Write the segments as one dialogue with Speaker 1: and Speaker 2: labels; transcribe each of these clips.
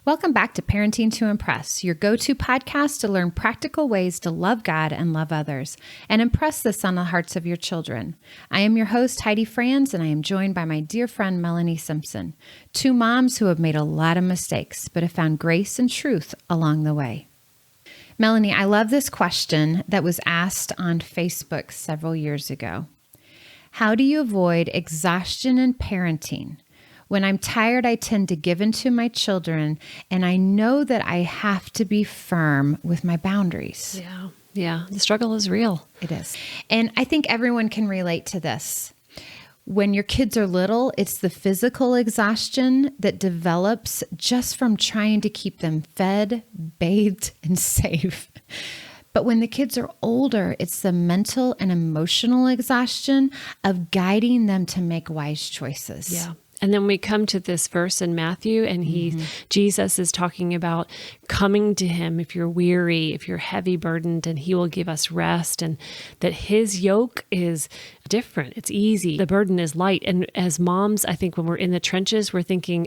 Speaker 1: Welcome back to Parenting to Impress, your go-to podcast to learn practical ways to love God and love others, and impress this on the hearts of your children. I am your host, Heidi Franz, and I am joined by my dear friend, Melanie Simpson, two moms who have made a lot of mistakes, but have found grace and truth along the way. Melanie, I love this question that was asked on Facebook several years ago. How do you avoid exhaustion in parenting? When I'm tired, I tend to give in to my children, and I know that I have to be firm with my boundaries.
Speaker 2: Yeah. The struggle is real.
Speaker 1: It is. And I think everyone can relate to this. When your kids are little, it's the physical exhaustion that develops just from trying to keep them fed, bathed, and safe. But when the kids are older, it's the mental and emotional exhaustion of guiding them to make wise choices.
Speaker 2: Yeah. And then we come to this verse in Matthew, and Jesus is talking about coming to him if you're weary, if you're heavy burdened, and he will give us rest, and that his yoke is different. It's easy. The burden is light. And as moms, I think when we're in the trenches, we're thinking,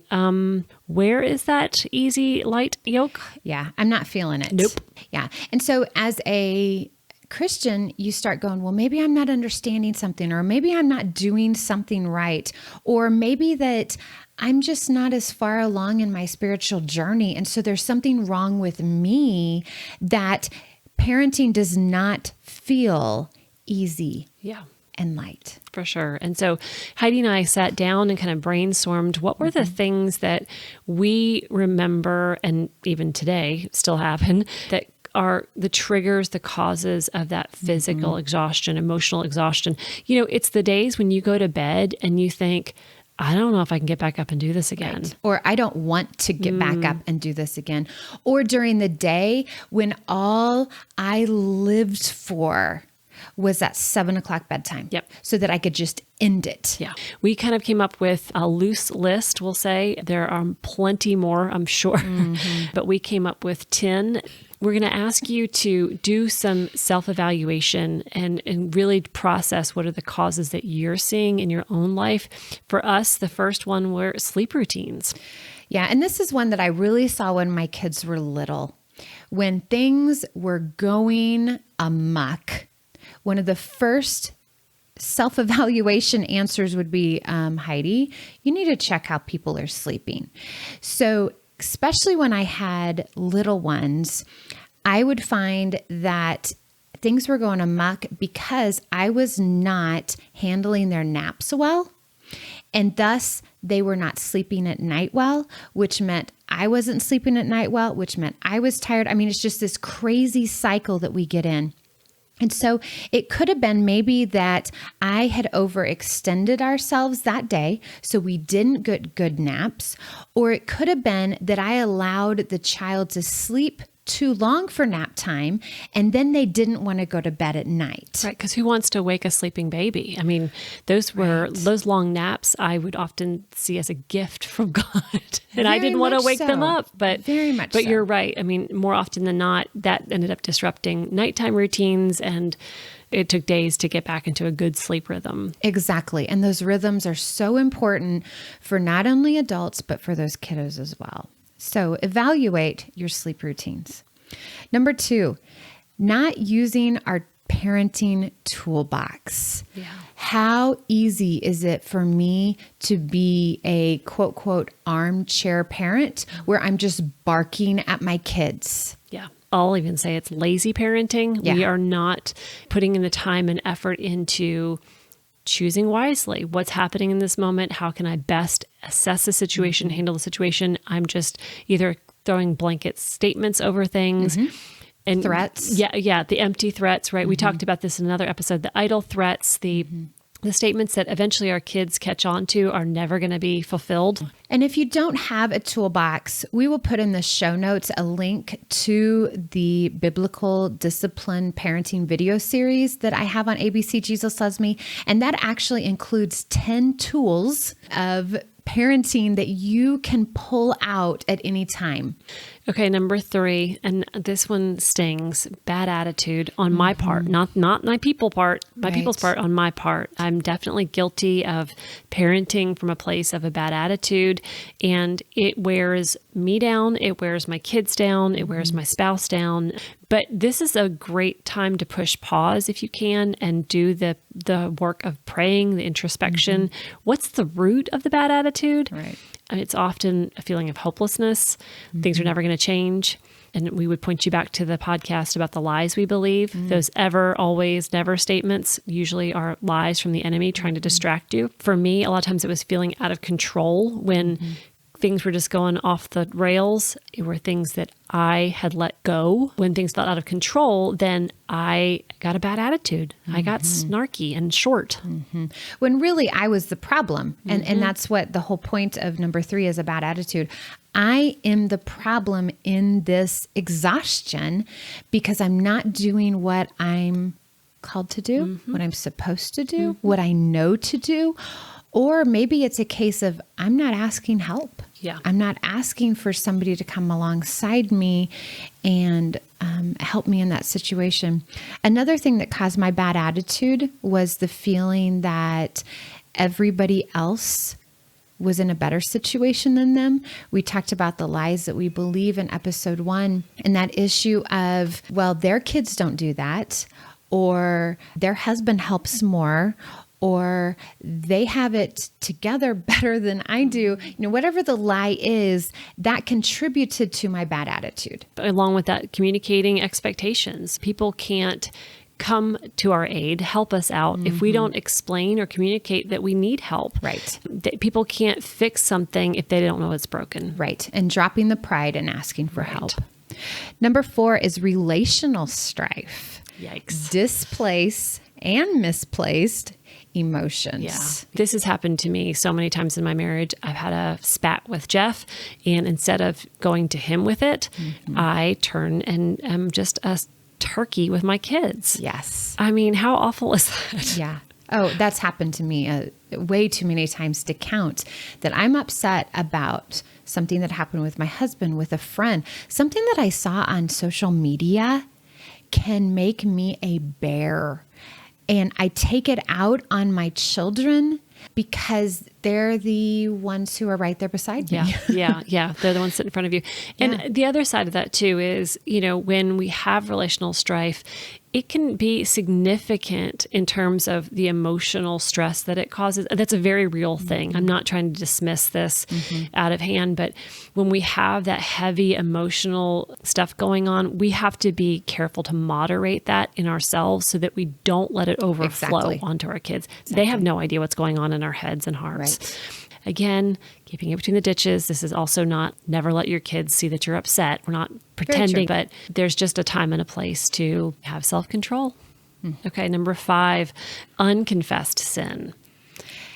Speaker 2: where is that easy, light yoke?
Speaker 1: Yeah, I'm not feeling it.
Speaker 2: Nope.
Speaker 1: Yeah. And so as a Christian, you start going, well, maybe I'm not understanding something, or maybe I'm not doing something right, or maybe that I'm just not as far along in my spiritual journey. And so there's something wrong with me that parenting does not feel easy.
Speaker 2: Yeah.
Speaker 1: And light.
Speaker 2: For sure. And so Heidi and I sat down and kind of brainstormed what were the things that we remember, and even today still happen, that are the triggers, the causes of that physical exhaustion, emotional exhaustion. You know, it's the days when you go to bed and you think, I don't know if I can get back up and do this again.
Speaker 1: Right. Or I don't want to get back up and do this again. Or during the day when all I lived for was that 7:00 bedtime.
Speaker 2: Yep.
Speaker 1: So that I could just end it.
Speaker 2: Yeah. We kind of came up with a loose list, we'll say. There are plenty more, I'm sure. But we came up with 10. We're going to ask you to do some self-evaluation and really process what are the causes that you're seeing in your own life. For us, the first one were sleep routines.
Speaker 1: Yeah. And this is one that I really saw when my kids were little. When things were going amok, one of the first self-evaluation answers would be, Heidi, you need to check how people are sleeping. So especially when I had little ones, I would find that things were going amok because I was not handling their naps well. And thus they were not sleeping at night well, which meant I wasn't sleeping at night well, which meant I was tired. I mean, it's just this crazy cycle that we get in. And so it could have been maybe that I had overextended ourselves that day, so we didn't get good naps, or it could have been that I allowed the child to sleep too long for nap time, and then they didn't want to go to bed at night.
Speaker 2: Right, because who wants to wake a sleeping baby? I mean, those long naps I would often see as a gift from God. And I didn't want to wake them up. But
Speaker 1: very much
Speaker 2: But
Speaker 1: so.
Speaker 2: You're right. I mean, more often than not, that ended up disrupting nighttime routines, and it took days to get back into a good sleep rhythm.
Speaker 1: Exactly. And those rhythms are so important for not only adults, but for those kiddos as well. So evaluate your sleep routines. Number 2, not using our parenting toolbox.
Speaker 2: Yeah.
Speaker 1: How easy is it for me to be a quote, quote, armchair parent where I'm just barking at my kids?
Speaker 2: Yeah. I'll even say it's lazy parenting.
Speaker 1: Yeah.
Speaker 2: We are not putting in the time and effort into choosing wisely. What's happening in this moment? How can I best assess the situation, handle the situation? I'm just either throwing blanket statements over things. And
Speaker 1: threats.
Speaker 2: Yeah. The empty threats, right? We talked about this in another episode, the idle threats, the statements that eventually our kids catch on to are never going to be fulfilled.
Speaker 1: And if you don't have a toolbox, we will put in the show notes a link to the biblical discipline parenting video series that I have on ABC Jesus Loves Me. And that actually includes 10 tools of parenting that you can pull out at any time?
Speaker 2: Okay, number 3, and this one stings, bad attitude on my part, not my people part, my people's part, on my part. I'm definitely guilty of parenting from a place of a bad attitude, and it wears me down, it wears my kids down, it wears my spouse down. But this is a great time to push pause if you can and do the work of praying, the introspection. What's the root of the bad attitude?
Speaker 1: Right.
Speaker 2: It's often a feeling of hopelessness. Things are never going to change. And we would point you back to the podcast about the lies we believe. Those ever, always, never statements usually are lies from the enemy trying to distract you. For me, a lot of times it was feeling out of control when things were just going off the rails. It were things that I had let go. When things felt out of control, then I got a bad attitude. I got snarky and short.
Speaker 1: When really I was the problem. And that's what the whole point of number 3 is, a bad attitude. I am the problem in this exhaustion because I'm not doing what I'm called to do, what I'm supposed to do, what I know to do. Or maybe it's a case of I'm not asking help.
Speaker 2: Yeah.
Speaker 1: I'm not asking for somebody to come alongside me and help me in that situation. Another thing that caused my bad attitude was the feeling that everybody else was in a better situation than them. We talked about the lies that we believe in episode 1, and that issue of, well, their kids don't do that, or their husband helps more, or they have it together better than I do. Whatever the lie is, that contributed to my bad attitude.
Speaker 2: But along with that, communicating expectations. People can't come to our aid, help us out if we don't explain or communicate that we need help.
Speaker 1: Right.
Speaker 2: People can't fix something if they don't know it's broken.
Speaker 1: Right. And dropping the pride and asking for help. Number 4 is relational strife.
Speaker 2: Yikes.
Speaker 1: Displaced and misplaced emotions.
Speaker 2: Yeah. This has happened to me so many times in my marriage. I've had a spat with Jeff, and instead of going to him with it, I turn and am just a turkey with my kids.
Speaker 1: Yes.
Speaker 2: I mean, how awful is that?
Speaker 1: Yeah. Oh, that's happened to me way too many times to count, that I'm upset about something that happened with my husband, with a friend, something that I saw on social media can make me a bear. And I take it out on my children because they're the ones who are right there beside me.
Speaker 2: Yeah. They're the ones sitting in front of you. And the other side of that too is, when we have relational strife, it can be significant in terms of the emotional stress that it causes. That's a very real thing. I'm not trying to dismiss this out of hand, but when we have that heavy emotional stuff going on, we have to be careful to moderate that in ourselves so that we don't let it overflow onto our kids. They have no idea what's going on in our heads and hearts. Right. Again, keeping it between the ditches. This is also not never let your kids see that you're upset. We're not pretending, but there's just a time and a place to have self-control. Okay, number 5, unconfessed sin.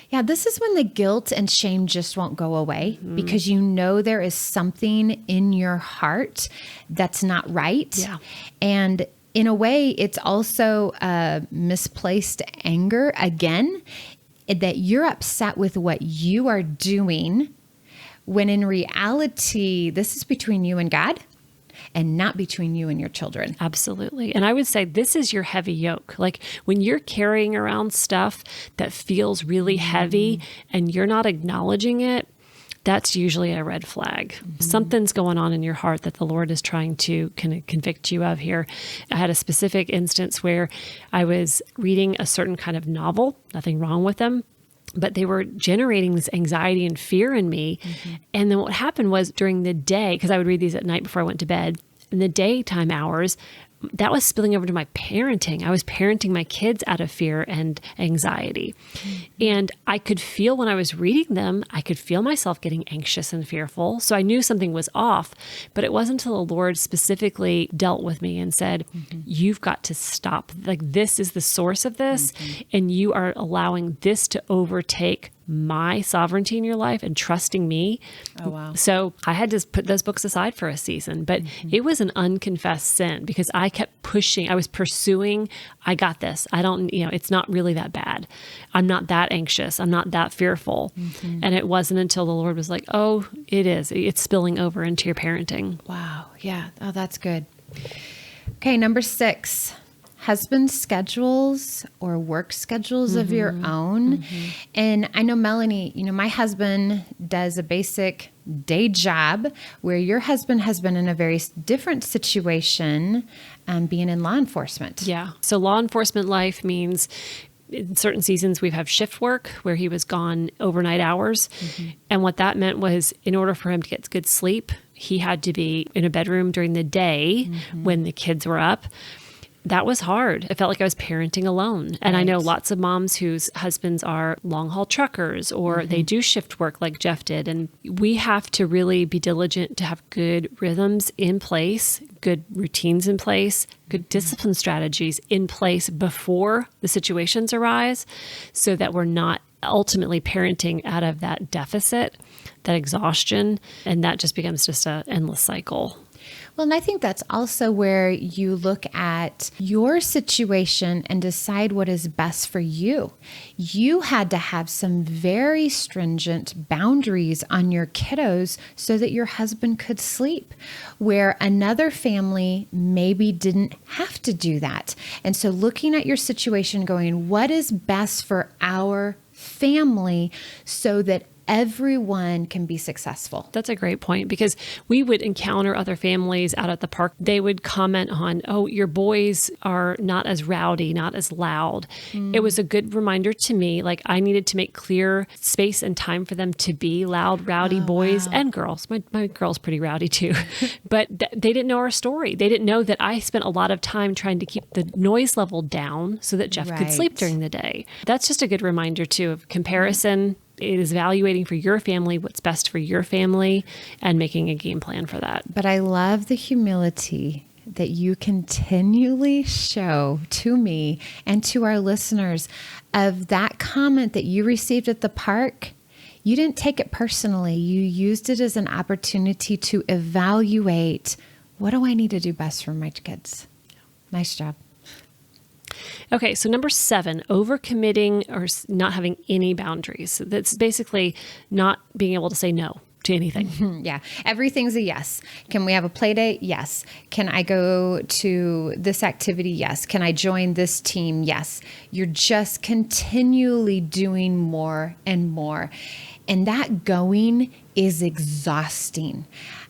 Speaker 1: Yeah, this is when the guilt and shame just won't go away because there is something in your heart that's not right. Yeah. And in a way, it's also misplaced anger again, that you're upset with what you are doing, when in reality, this is between you and God and not between you and your children.
Speaker 2: Absolutely. And I would say this is your heavy yoke. Like when you're carrying around stuff that feels really heavy and you're not acknowledging it, that's usually a red flag. Something's going on in your heart that the Lord is trying to kind of convict you of here. I had a specific instance where I was reading a certain kind of novel, nothing wrong with them, but they were generating this anxiety and fear in me. And then what happened was during the day, because I would read these at night before I went to bed, in the daytime hours, that was spilling over to my parenting. I was parenting my kids out of fear and anxiety. And I could feel when I was reading them, I could feel myself getting anxious and fearful. So I knew something was off, but it wasn't until the Lord specifically dealt with me and said, you've got to stop. Like this is the source of this, and you are allowing this to overtake my sovereignty in your life and trusting me.
Speaker 1: Oh, wow.
Speaker 2: So I had to put those books aside for a season, but it was an unconfessed sin because I kept pushing. I was pursuing, I got this. I don't, it's not really that bad. I'm not that anxious. I'm not that fearful. And it wasn't until the Lord was like, oh, it is. It's spilling over into your parenting.
Speaker 1: Wow. Yeah. Oh, that's good. Okay. Number 6. Husband schedules or work schedules of your own. And I know, Melanie, my husband does a basic day job where your husband has been in a very different situation, being in law enforcement.
Speaker 2: Yeah. So law enforcement life means in certain seasons we've had shift work where he was gone overnight hours. And what that meant was in order for him to get good sleep, he had to be in a bedroom during the day when the kids were up. That was hard. I felt like I was parenting alone. And I know lots of moms whose husbands are long haul truckers or they do shift work like Jeff did. And we have to really be diligent to have good rhythms in place, good routines in place, good discipline strategies in place before the situations arise so that we're not ultimately parenting out of that deficit, that exhaustion, and that just becomes just an endless cycle.
Speaker 1: Well, and I think that's also where you look at your situation and decide what is best for you. You had to have some very stringent boundaries on your kiddos so that your husband could sleep, where another family maybe didn't have to do that. And so looking at your situation going, what is best for our family so that everyone can be successful.
Speaker 2: That's a great point because we would encounter other families out at the park. They would comment on, oh, your boys are not as rowdy, not as loud. It was a good reminder to me, like I needed to make clear space and time for them to be loud, rowdy boys and girls. My girl's pretty rowdy too, but they didn't know our story. They didn't know that I spent a lot of time trying to keep the noise level down so that Jeff could sleep during the day. That's just a good reminder too of comparison. It is evaluating for your family what's best for your family and making a game plan for that.
Speaker 1: But I love the humility that you continually show to me and to our listeners of that comment that you received at the park. You didn't take it personally. You used it as an opportunity to evaluate, what do I need to do best for my kids? Nice job.
Speaker 2: Okay, so number 7, overcommitting or not having any boundaries. That's basically not being able to say no to anything.
Speaker 1: Yeah, everything's a yes. Can we have a play date? Yes. Can I go to this activity? Yes. Can I join this team? Yes. You're just continually doing more and more. And that going is exhausting.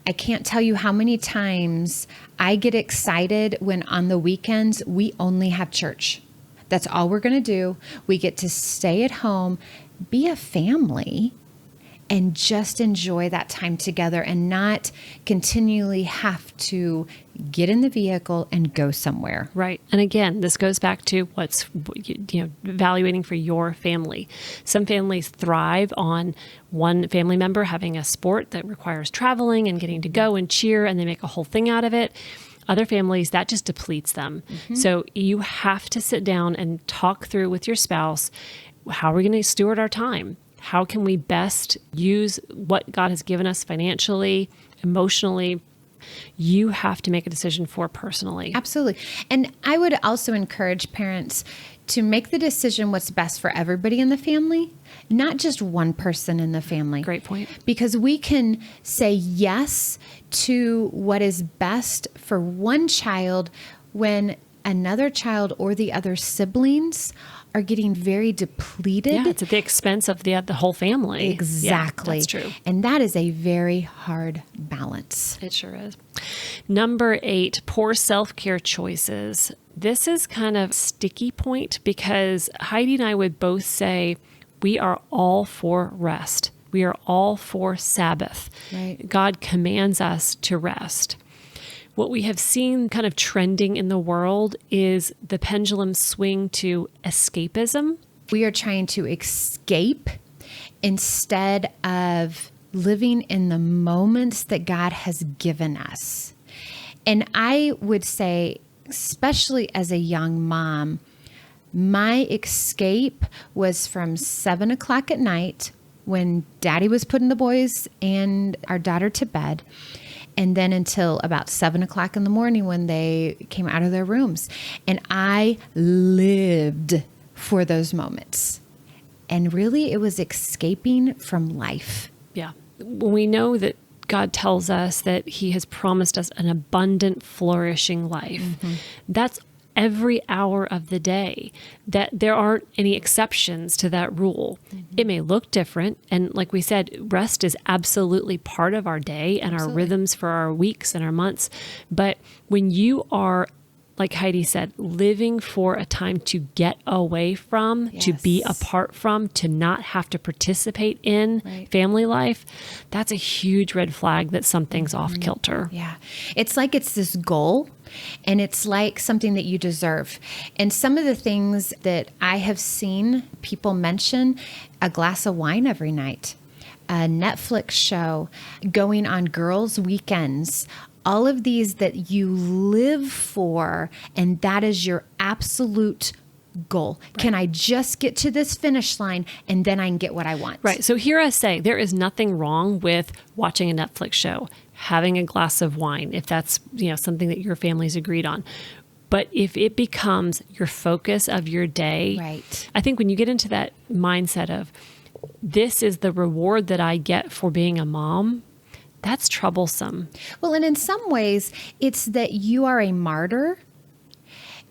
Speaker 1: I can't tell you how many times I get excited when on the weekends we only have church. That's all we're going to do. We get to stay at home, be a family, and just enjoy that time together and not continually have to get in the vehicle and go somewhere.
Speaker 2: Right. And again, this goes back to what's, evaluating for your family. Some families thrive on one family member having a sport that requires traveling and getting to go and cheer, and they make a whole thing out of it. Other families, that just depletes them. So you have to sit down and talk through with your spouse, how are we going to steward our time? How can we best use what God has given us financially, emotionally? You have to make a decision for personally.
Speaker 1: Absolutely. And I would also encourage parents to make the decision what's best for everybody in the family, not just one person in the family.
Speaker 2: Great point.
Speaker 1: Because we can say yes to what is best for one child when another child or the other siblings are getting very depleted.
Speaker 2: Yeah, it's at the expense of the whole family.
Speaker 1: Exactly.
Speaker 2: Yeah, that's true.
Speaker 1: And that is a very hard balance.
Speaker 2: It sure is. Number 8, poor self-care choices. This is kind of a sticky point because Heidi and I would both say we are all for rest. We are all for Sabbath.
Speaker 1: Right.
Speaker 2: God commands us to rest. What we have seen kind of trending in the world is the pendulum swing to escapism.
Speaker 1: We are trying to escape instead of living in the moments that God has given us. And I would say, especially as a young mom, My escape was from 7 o'clock at night when Daddy was putting the boys and our daughter to bed, and then until about 7 o'clock in the morning when they came out of their rooms. And I lived for those moments. And really, it was escaping from life.
Speaker 2: Yeah. When we know that God tells us that he has promised us an abundant, flourishing life, that's every hour of the day, that there aren't any exceptions to that rule. It may look different. And like we said, rest is absolutely part of our day and our rhythms for our weeks and our months. But when you are, like Heidi said, living for a time to get away from, to be apart from, to not have to participate in family life, that's a huge red flag that something's off kilter.
Speaker 1: Yeah. It's like it's this goal, and it's like something that you deserve. And some of the things that I have seen people mention, a glass of wine every night, a Netflix show, going on girls' weekends, all of these that you live for, and that is your absolute goal. Right. Can I just get to this finish line and then I can get what I want?
Speaker 2: Right. So hear us say there is nothing wrong with watching a Netflix show, having a glass of wine, if that's, something that your family's agreed on. But if it becomes your focus of your day,
Speaker 1: right.
Speaker 2: I think when you get into that mindset of this is the reward that I get for being a mom, that's troublesome.
Speaker 1: Well, and in some ways, it's that you are a martyr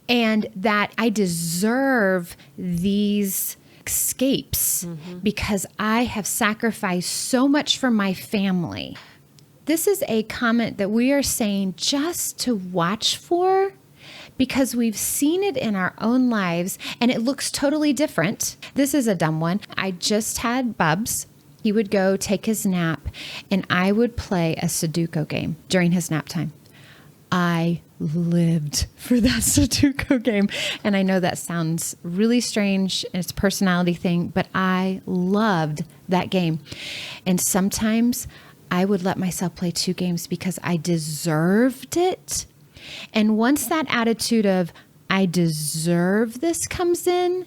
Speaker 1: and that I deserve these escapes because I have sacrificed so much for my family. This is a comment that we are saying just to watch for, because we've seen it in our own lives and it looks totally different. This is a dumb one. I just had Bubs. He would go take his nap, and I would play a Sudoku game during his nap time. I lived for that Sudoku game. And I know that sounds really strange, and it's a personality thing, but I loved that game. And sometimes I would let myself play 2 games because I deserved it. And once that attitude of I deserve this comes in,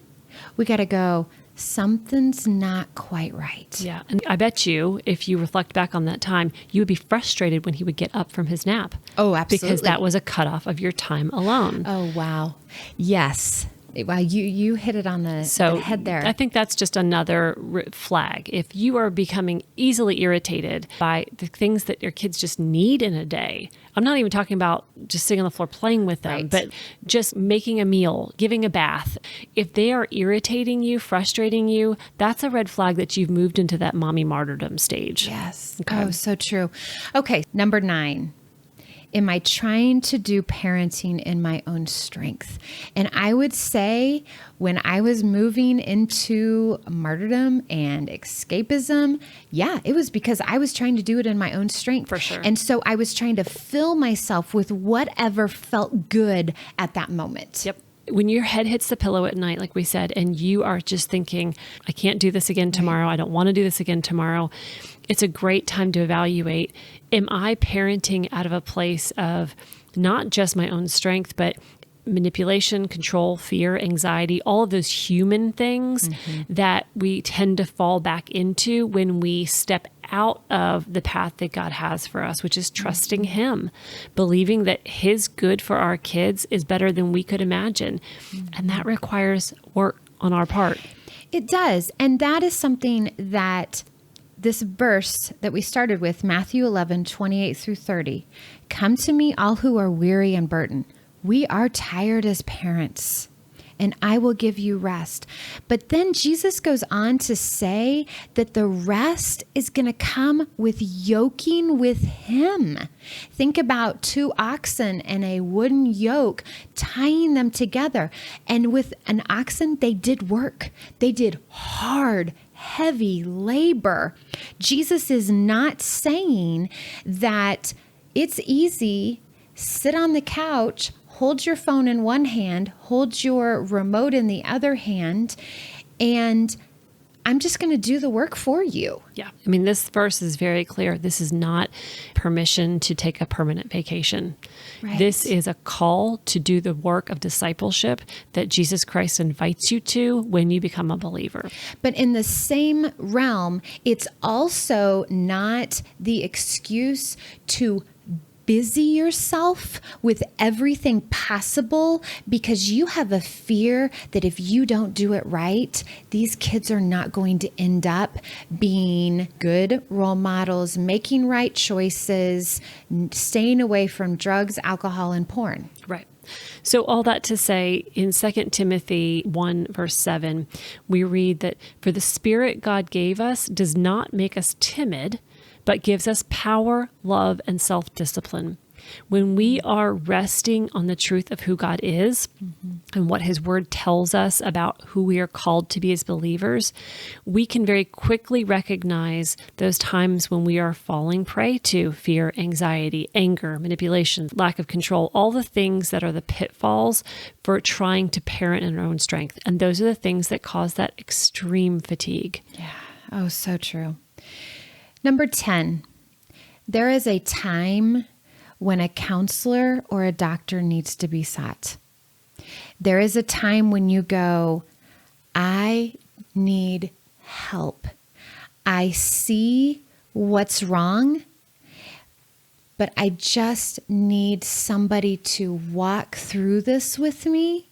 Speaker 1: we got to go, something's not quite right.
Speaker 2: Yeah. And I bet you, if you reflect back on that time, you would be frustrated when he would get up from his nap.
Speaker 1: Oh, absolutely.
Speaker 2: Because that was a cutoff of your time alone.
Speaker 1: Oh, wow. Yes. Wow, you hit it on the head there.
Speaker 2: I think that's just another flag. If you are becoming easily irritated by the things that your kids just need in a day, I'm not even talking about just sitting on the floor playing with them, but just making a meal, giving a bath. If they are irritating you, frustrating you, that's a red flag that you've moved into that mommy martyrdom stage.
Speaker 1: Yes. Okay. Oh, so true. Okay, number 9. Am I trying to do parenting in my own strength? And I would say when I was moving into martyrdom and escapism, yeah, it was because I was trying to do it in my own strength.
Speaker 2: For sure.
Speaker 1: And so I was trying to fill myself with whatever felt good at that moment.
Speaker 2: Yep. When your head hits the pillow at night, like we said, and you are just thinking, I can't do this again tomorrow. I don't want to do this again tomorrow. It's a great time to evaluate, am I parenting out of a place of not just my own strength, but manipulation, control, fear, anxiety, all of those human things that we tend to fall back into when we step out of the path that God has for us, which is trusting Him, believing that His good for our kids is better than we could imagine. And that requires work on our part.
Speaker 1: It does. And that is something that this verse that we started with, Matthew 11:28-30, come to me all who are weary and burdened. We are tired as parents, and I will give you rest. But then Jesus goes on to say that the rest is going to come with yoking with Him. Think about 2 oxen and a wooden yoke, tying them together. And with an oxen, they did work. They did hard, heavy labor. Jesus is not saying that it's easy, sit on the couch, hold your phone in one hand, hold your remote in the other hand, and I'm just going to do the work for you.
Speaker 2: Yeah. I mean, this verse is very clear. This is not permission to take a permanent vacation.
Speaker 1: Right.
Speaker 2: This is a call to do the work of discipleship that Jesus Christ invites you to when you become a believer.
Speaker 1: But in the same realm, it's also not the excuse to busy yourself with everything possible because you have a fear that if you don't do it right, these kids are not going to end up being good role models, making right choices, staying away from drugs, alcohol, and porn.
Speaker 2: Right. So all that to say, in 2 Timothy 1, verse 7, we read that for the Spirit God gave us does not make us timid, but gives us power, love, and self-discipline. When we are resting on the truth of who God is and what His Word tells us about who we are called to be as believers, we can very quickly recognize those times when we are falling prey to fear, anxiety, anger, manipulation, lack of control, all the things that are the pitfalls for trying to parent in our own strength. And those are the things that cause that extreme fatigue.
Speaker 1: Yeah. Oh, so true. Number 10, there is a time when a counselor or a doctor needs to be sought. There is a time when you go, I need help. I see what's wrong, but I just need somebody to walk through this with me.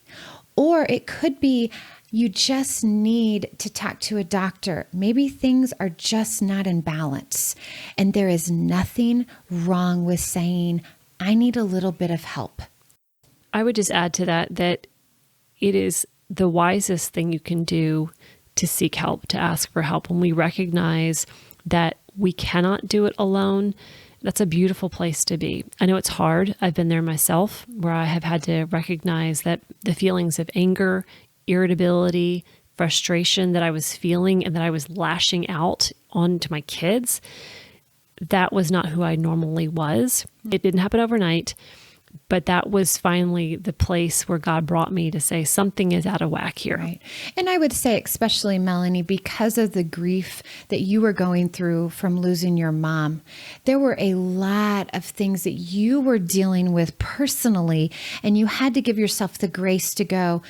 Speaker 1: Or it could be, you just need to talk to a doctor. Maybe things are just not in balance. And there is nothing wrong with saying, I need a little bit of help.
Speaker 2: I would just add to that it is the wisest thing you can do to seek help, to ask for help. When we recognize that we cannot do it alone, that's a beautiful place to be. I know it's hard. I've been there myself, where I have had to recognize that the feelings of anger, irritability, frustration that I was feeling and that I was lashing out onto my kids, that was not who I normally was. It didn't happen overnight, but that was finally the place where God brought me to say something is out of whack here.
Speaker 1: Right. And I would say, especially Melanie, because of the grief that you were going through from losing your mom, there were a lot of things that you were dealing with personally, and you had to give yourself the grace to go,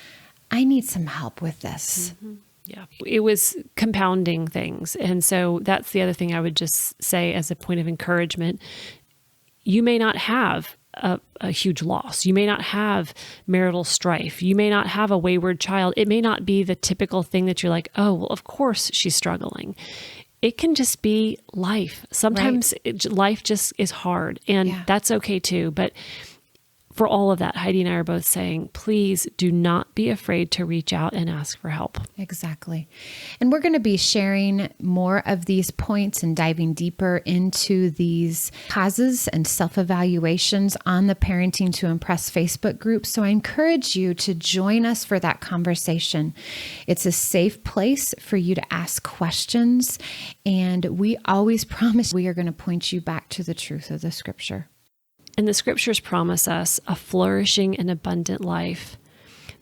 Speaker 1: I need some help with this.
Speaker 2: Mm-hmm. Yeah, it was compounding things. And so that's the other thing I would just say as a point of encouragement. You may not have a huge loss. You may not have marital strife. You may not have a wayward child. It may not be the typical thing that you're like, oh, well, of course she's struggling. It can just be life. Sometimes life just is hard, and that's okay too. But for all of that, Heidi and I are both saying, please do not be afraid to reach out and ask for help.
Speaker 1: Exactly. And we're going to be sharing more of these points and diving deeper into these causes and self-evaluations on the Parenting to Impress Facebook group. So I encourage you to join us for that conversation. It's a safe place for you to ask questions. And we always promise we are going to point you back to the truth of the Scripture.
Speaker 2: And the Scriptures promise us a flourishing and abundant life.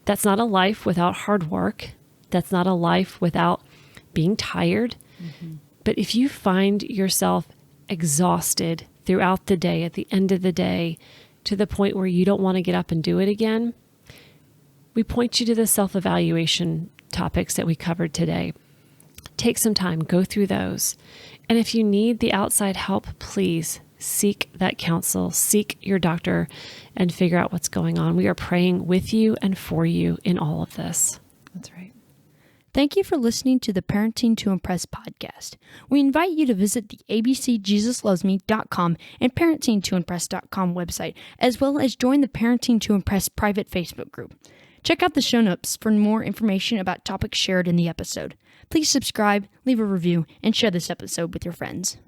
Speaker 2: That's not a life without hard work. That's not a life without being tired. Mm-hmm. But if you find yourself exhausted throughout the day, at the end of the day, to the point where you don't want to get up and do it again, we point you to the self-evaluation topics that we covered today. Take some time, go through those. And if you need the outside help, please seek that counsel, seek your doctor, and figure out what's going on. We are praying with you and for you in all of this.
Speaker 1: That's right.
Speaker 3: Thank you for listening to the Parenting to Impress podcast. We invite you to visit the ABCJesusLovesMe.com and ParentingToImpress.com website, as well as join the Parenting to Impress private Facebook group. Check out the show notes for more information about topics shared in the episode. Please subscribe, leave a review, and share this episode with your friends.